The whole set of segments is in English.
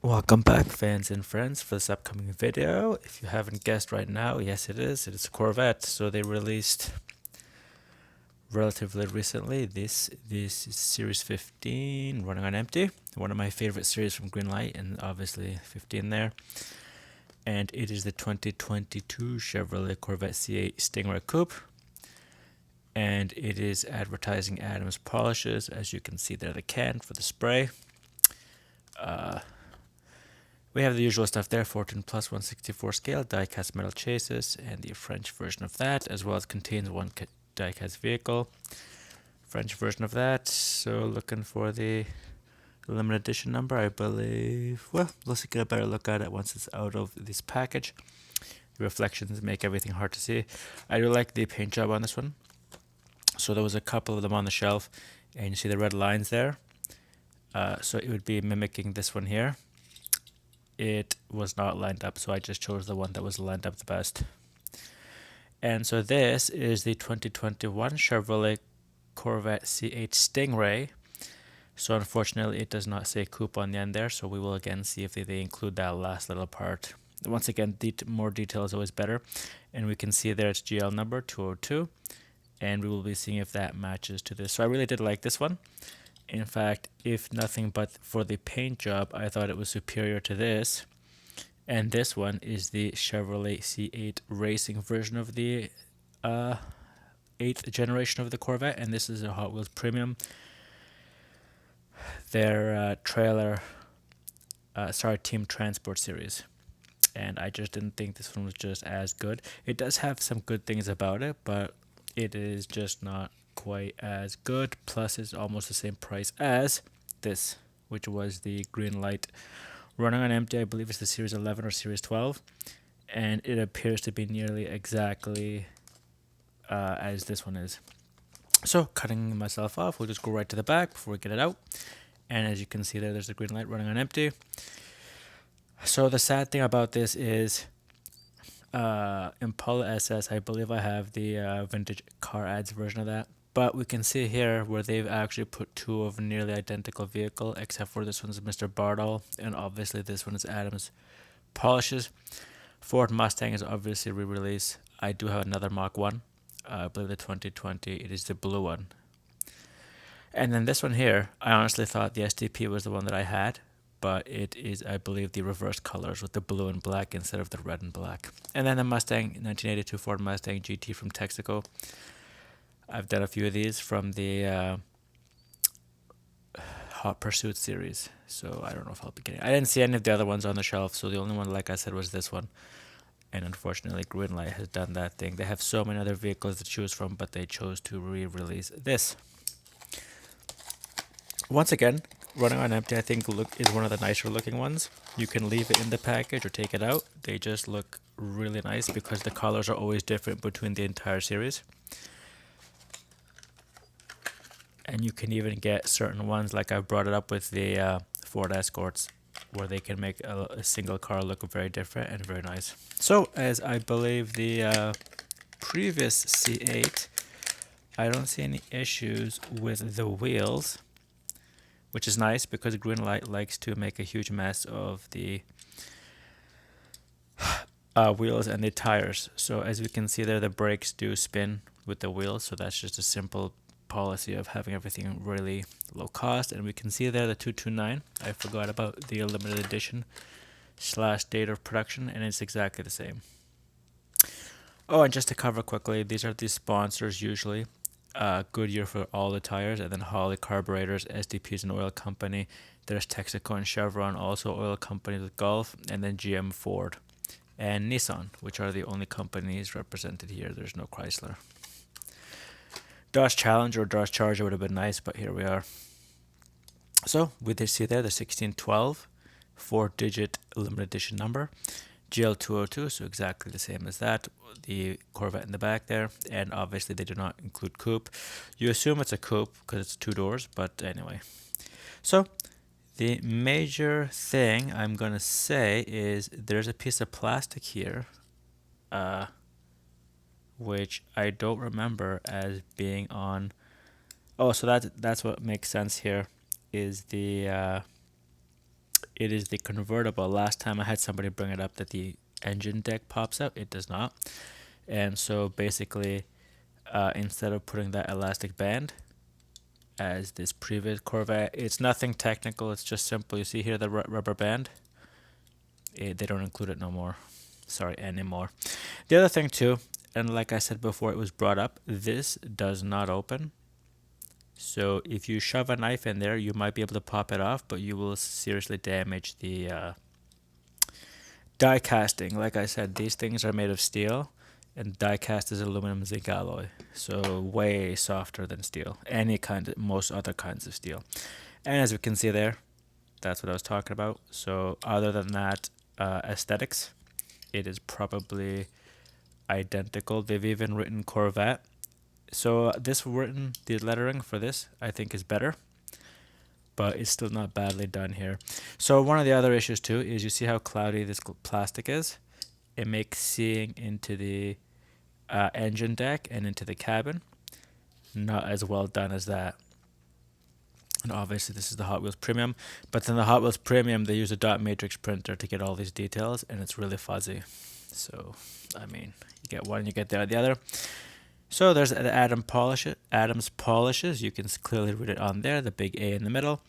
Welcome back, fans and friends, for this upcoming video. If you haven't guessed right now, yes it is. It is a Corvette. So they released relatively recently this is Series 15 running on empty. One of my favorite series from Greenlight, and obviously 15 there. And it is the 2022 Chevrolet Corvette C8 Stingray Coupe. And it is advertising Adams polishes. As you can see there, the can for the spray. We have the usual stuff there, 14 plus 164 scale, die-cast metal chases, and the French version of that, as well as contains one die-cast vehicle. French version of that, so looking for the limited edition number, I believe. Well, let's get a better look at it once it's out of this package. The reflections make everything hard to see. I do like the paint job on this one. So there was a couple of them on the shelf, and you see the red lines there. So it would be mimicking this one here. It was not lined up, so I just chose the one that was lined up the best. And so this is the 2021 Chevrolet Corvette C8 Stingray. So unfortunately it does not say coupe on the end there, so we will again see if they include that last little part. Once again, more detail is always better. And we can see there it's GL number 202, and we will be seeing if that matches to this. So I really did like this one. In fact, if nothing but for the paint job, I thought it was superior to this. And this one is the Chevrolet C8 racing version of the 8th generation of the Corvette. And this is a Hot Wheels Premium. Their Team Transport series. And I just didn't think this one was just as good. It does have some good things about it, but it is just not quite as good. Plus it's almost the same price as this, which was the Greenlight running on empty. I believe it's the Series 11 or Series 12, and it appears to be nearly exactly as this one is. So cutting myself off, we'll just go right to the back before we get it out. And as you can see there's the Greenlight running on empty. So the sad thing about this is Impala SS, I believe I have the vintage car ads version of that. But we can see here where they've actually put two of a nearly identical vehicle, except for this one's Mr. Bardall, and obviously this one is Adams polishes. Ford Mustang is obviously re-release. I do have another Mach 1. I believe the 2020, it is the blue one. And then this one here, I honestly thought the SDP was the one that I had, but it is, I believe, the reverse colors with the blue and black instead of the red and black. And then the Mustang, 1982 Ford Mustang GT from Texaco. I've done a few of these from the Hot Pursuit series, so I don't know if I'll be getting. I didn't see any of the other ones on the shelf, so the only one, like I said, was this one. And unfortunately, Greenlight has done that thing. They have so many other vehicles to choose from, but they chose to re-release this. Once again, running on empty, I think is one of the nicer looking ones. You can leave it in the package or take it out. They just look really nice because the colors are always different between the entire series. And you can even get certain ones, like I brought it up with the Ford Escorts, where they can make a single car look very different and very nice. So, as I believe the previous C8, I don't see any issues with the wheels, which is nice because Greenlight likes to make a huge mess of the wheels and the tires. So as we can see there, the brakes do spin with the wheels, so that's just a simple policy of having everything really low cost. And we can see there the 229. I forgot about the limited edition / date of production, and it's exactly the same. Oh, and just to cover quickly, these are the sponsors usually. Goodyear for all the tires, and then Holley carburetors, SDP is an oil company. There's Texaco and Chevron, also oil companies with Gulf, and then GM, Ford, and Nissan, which are the only companies represented here. There's no Chrysler. Dodge Challenger or Dodge Charger would have been nice, but here we are. So we did see there the 1612 4-digit limited edition number, GL202, so exactly the same as that. The Corvette in the back there, and obviously they do not include coupe. You assume it's a coupe because it's 2 doors, but anyway. So the major thing I'm gonna say is there's a piece of plastic here, which I don't remember as being on. Oh, so that's what makes sense here, is the it is the convertible. Last time I had somebody bring it up that the engine deck pops out, it does not. And so basically, instead of putting that elastic band as this previous Corvette, it's nothing technical, it's just simple. You see here the rubber band? They don't include it no more. Sorry, anymore. The other thing too, and like I said before, it was brought up, this does not open. So if you shove a knife in there, you might be able to pop it off, but you will seriously damage the die casting. Like I said, these things are made of steel, and die cast is aluminum zinc alloy, so way softer than steel. Most other kinds of steel. And as we can see there, that's what I was talking about. So other than that, aesthetics, it is probably identical. They've even written Corvette. So the lettering for this, I think, is better, but it's still not badly done here. So one of the other issues too is you see how cloudy this plastic is. It makes seeing into the engine deck and into the cabin not as well done as that. And obviously this is the Hot Wheels Premium, but then the Hot Wheels Premium, they use a dot matrix printer to get all these details, and it's really fuzzy. So I mean, you get one, you get the other. So there's the Adams polishes. You can clearly read it on there, the big A in the middle.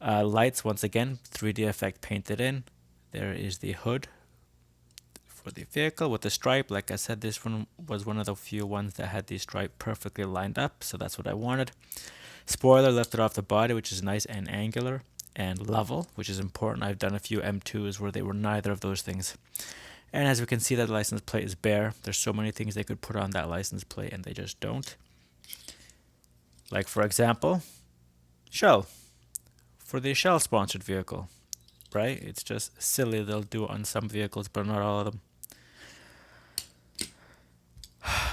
Lights, once again, 3D effect painted in. There is the hood for the vehicle with the stripe. Like I said, this one was one of the few ones that had the stripe perfectly lined up, so that's what I wanted. Spoiler lifted off the body, which is nice and angular, and level, which is important. I've done a few M2s where they were neither of those things. And as we can see, that license plate is bare. There's so many things they could put on that license plate, and they just don't. Like, for example, Shell. For the Shell sponsored vehicle, right? It's just silly. They'll do it on some vehicles, but not all of them.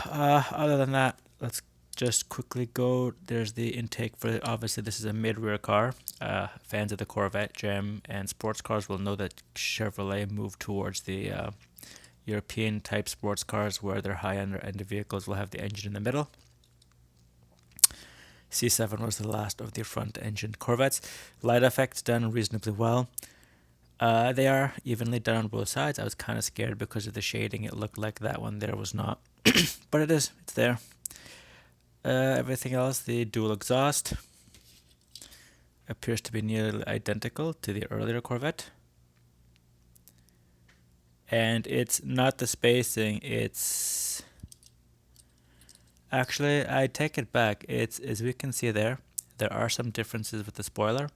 Other than that, let's just quickly go. There's the intake for, obviously this is a mid-rear car. Fans of the Corvette, GM, and sports cars will know that Chevrolet moved towards the European type sports cars where their high-end vehicles will have the engine in the middle. C7 was the last of the front-engine Corvettes. Light effects done reasonably well. They are evenly done on both sides. I was kind of scared because of the shading. It looked like that one there was not. But it's there. Everything else, the dual exhaust appears to be nearly identical to the earlier Corvette. And it's not the spacing, it's... Actually, I take it back. It's, as we can see there are some differences with the spoiler.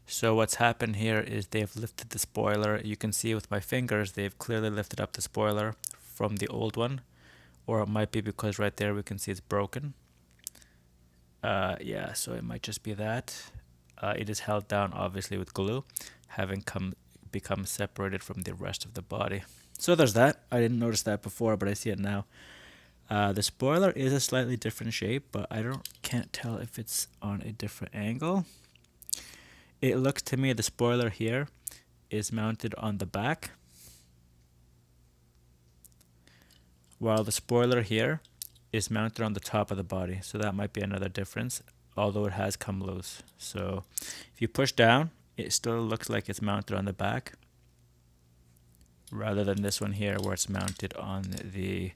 So what's happened here is they've lifted the spoiler. You can see with my fingers, they've clearly lifted up the spoiler from the old one. Or it might be because right there we can see it's broken. Yeah, so it might just be that. It is held down obviously with glue, having become separated from the rest of the body. So there's that. I didn't notice that before, but I see it now. The spoiler is a slightly different shape, but I can't tell if it's on a different angle. It looks to me the spoiler here is mounted on the back, while the spoiler here is mounted on the top of the body. So that might be another difference, although it has come loose. So if you push down, it still looks like it's mounted on the back, rather than this one here where it's mounted on the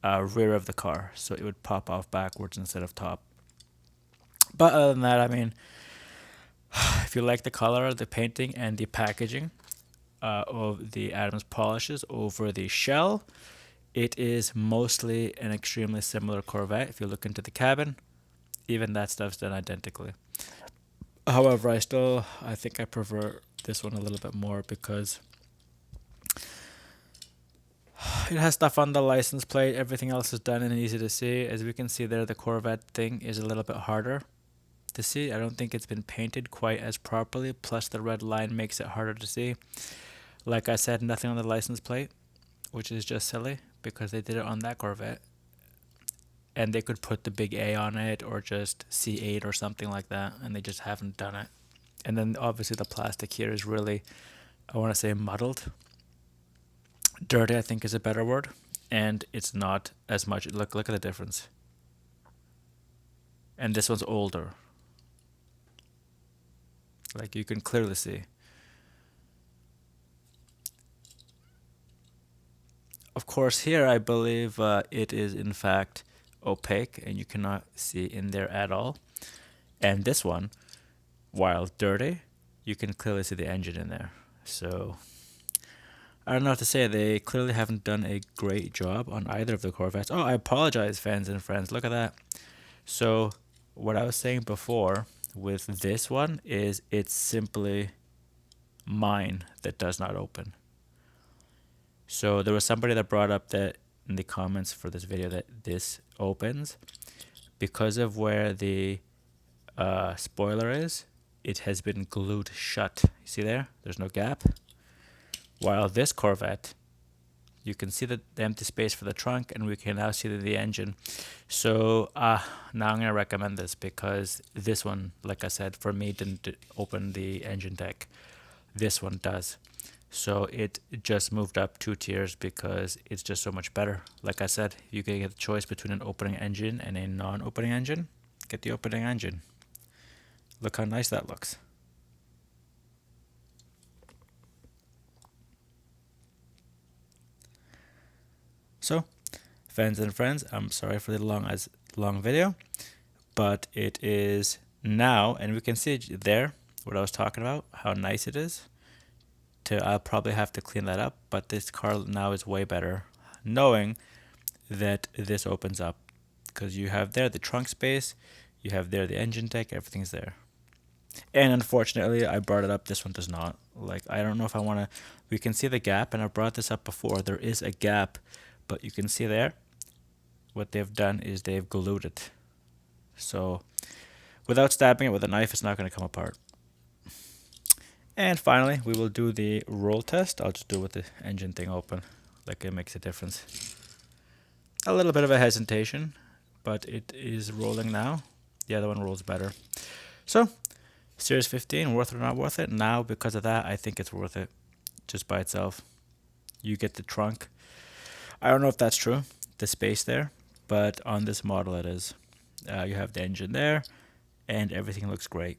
rear of the car. So it would pop off backwards instead of top. But other than that, I mean, if you like the color, the painting, and the packaging of the Adams polishes over the shell, it is mostly an extremely similar Corvette. If you look into the cabin, even that stuff's done identically. However, I think I prefer this one a little bit more because it has stuff on the license plate. Everything else is done and easy to see. As we can see there, the Corvette thing is a little bit harder to see. I don't think it's been painted quite as properly. Plus the red line makes it harder to see. Like I said, nothing on the license plate, which is just silly because they did it on that Corvette. And they could put the big A on it or just C8 or something like that, and they just haven't done it. And then obviously the plastic here is really, I want to say, muddled. Dirty, I think, is a better word. And it's not as much. Look at the difference. And this one's older. Like you can clearly see. of course, here I believe it is in fact opaque and you cannot see in there at all. And this one, while dirty, you can clearly see the engine in there. So I don't know what to say. They clearly haven't done a great job on either of the Corvettes. Oh, I apologize, fans and friends. Look at that. So what I was saying before with this one is it's simply mine that does not open. So there was somebody that brought up that in the comments for this video that this opens because of where the spoiler is. It has been glued shut. You see there? There's no gap. While this Corvette, you can see the empty space for the trunk, and we can now see the engine. So now I'm going to recommend this because this one, like I said, for me didn't open the engine deck. This one does. So it just moved up 2 tiers because it's just so much better. Like I said, you can get the choice between an opening engine and a non-opening engine. Get the opening engine. Look how nice that looks. So, fans and friends, I'm sorry for the long video, but it is now, and we can see it there, what I was talking about, how nice it is. I'll probably have to clean that up, but this car now is way better, knowing that this opens up, because you have there the trunk space, you have there the engine deck, everything's there. And unfortunately, I brought it up, this one does not. Like, I don't know if I want to, we can see the gap, and I brought this up before, there is a gap, but you can see there, what they've done is they've glued it. So, without stabbing it with a knife, it's not going to come apart. And finally, we will do the roll test. I'll just do it with the engine thing open, like it makes a difference. A little bit of a hesitation, but it is rolling now. The other one rolls better. So, Series 15, worth it or not worth it? Now, because of that, I think it's worth it, just by itself. You get the trunk. I don't know if that's true, the space there, but on this model it is. You have the engine there, and everything looks great.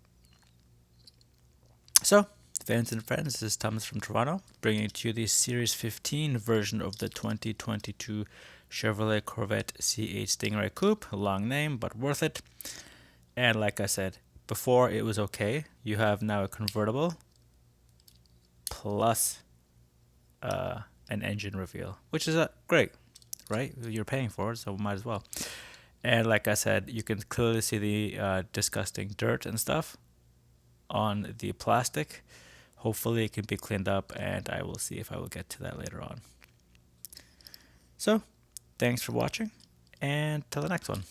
So, fans and friends, this is Thomas from Toronto, bringing to you the Series 15 version of the 2022 Chevrolet Corvette C8 Stingray Coupe. A long name, but worth it. And like I said, before it was okay. You have now a convertible plus an engine reveal, which is great, right? You're paying for it, so might as well. And like I said, you can clearly see the disgusting dirt and stuff on the plastic. Hopefully it can be cleaned up, and I will see if I will get to that later on. So, thanks for watching, and till the next one.